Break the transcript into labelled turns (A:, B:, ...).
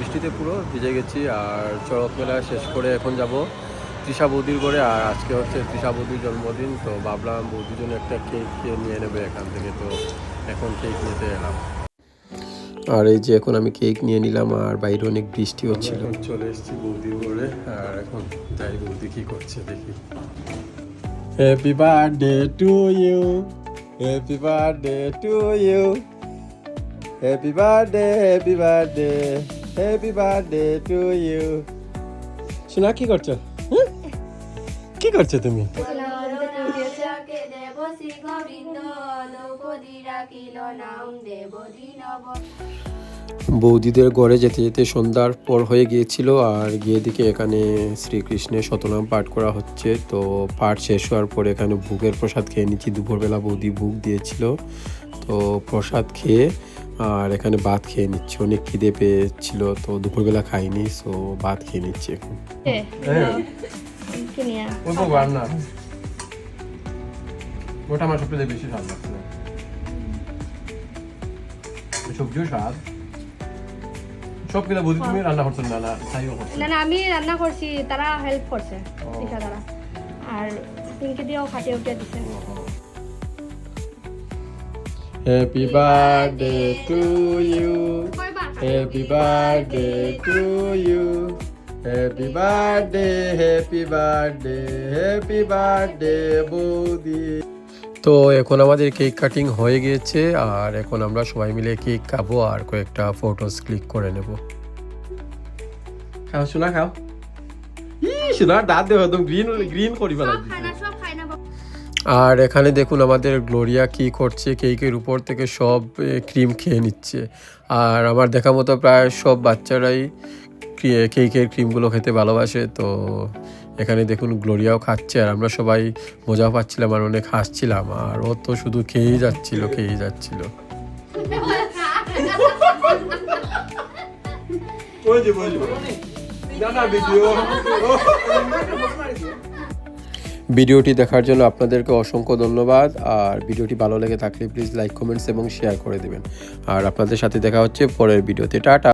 A: বৃষ্টিতে পুরো ভিজে গেছি। আর চড়ক মেলা শেষ করে এখন যাব তৃষা বৌদির করে। আর আজকে হচ্ছে তৃষা বৌদির জন্মদিন, তো ভাবলাম বৌদির জন্য একটা কেক নিয়ে নেবে এখান থেকে, তো এখন কেক নিতে এলাম। আর এই যে এখন আমি কেক নিয়ে নিলাম, আর বাইরে অনেক বৃষ্টি হচ্ছিল। চলে এসেছি বৌদির ঘরে, আর এখন যাই বৌদি কি করছে দেখি। Happy birthday to you, happy birthday to you, happy birthday, happy birthday, happy birthday to you. শোনা কি করছো? কি করছো তুমি? বৌদিদের ঘরে যেতে যেতে সন্ধ্যার পর হয়ে গিয়েছিল, আর গিয়ে দিকে এখানে শ্রীকৃষ্ণের শতনাম পাঠ করা হচ্ছে। তো পাঠ শেষ হওয়ার পর এখানে ভোগের প্রসাদ খেয়ে নিচ্ছি। দুপুরবেলা বৌদি ভোগ দিয়েছিল, তো প্রসাদ খেয়ে আর এখানে ভাত খেয়ে নিচ্ছি। অনেক খিদে পেয়েছিল, তো দুপুরবেলা খাইনি, সো ভাত খেয়ে নিচ্ছি এখন। ওটা আমার সবচেয়ে বেশি স্বাদ লাগছে, সবজিও স্বাদ। সব কিনা বুঝি তুমি রান্না করছো? না না, তাইও করছো?
B: না না, আমি রান্না করছি, তারা হেল্প করছে পিঠা দ্বারা, আর পিঙ্কি দিয়েও খাটিয়ে উঠিয়ে দিচ্ছে।
A: Happy birthday to you, happy birthday to you, happy birthday, happy birthday, happy birthday বৌদি। তো এখন আমাদের কেক কাটিং হয়ে গিয়েছে, আর এখন আমরা সবাই মিলে কেক খাবো আর কয়েকটা ফটোস ক্লিক করে নেব। খাও শোনা, খাও। শোনা দাঁত দেবো একদম গ্রিন গ্রিন করি ফেলা। আর এখানে দেখুন আমাদের গ্লোরিয়া কি করছে, কেকের উপর থেকে সব ক্রিম খেয়ে নিচ্ছে। আর আমার দেখা মতো প্রায় সব বাচ্চারাই কেকের ক্রিমগুলো খেতে ভালোবাসে। তো এখানে দেখুন গ্লোরিয়াও খাচ্ছে, আর আমরা সবাই মজা পাচ্ছিলাম আর অনেক হাসছিলাম। আর ও তো শুধু খেয়েই যাচ্ছিল, খেয়েই যাচ্ছিল। ভিডিওটি দেখার জন্য আপনাদেরকে অসংখ্য ধন্যবাদ। আর ভিডিওটি ভালো লেগে থাকলে প্লিজ লাইক, কমেন্টস এবং শেয়ার করে দেবেন। আর আপনাদের সাথে দেখা হচ্ছে পরের ভিডিওতে। টাটা।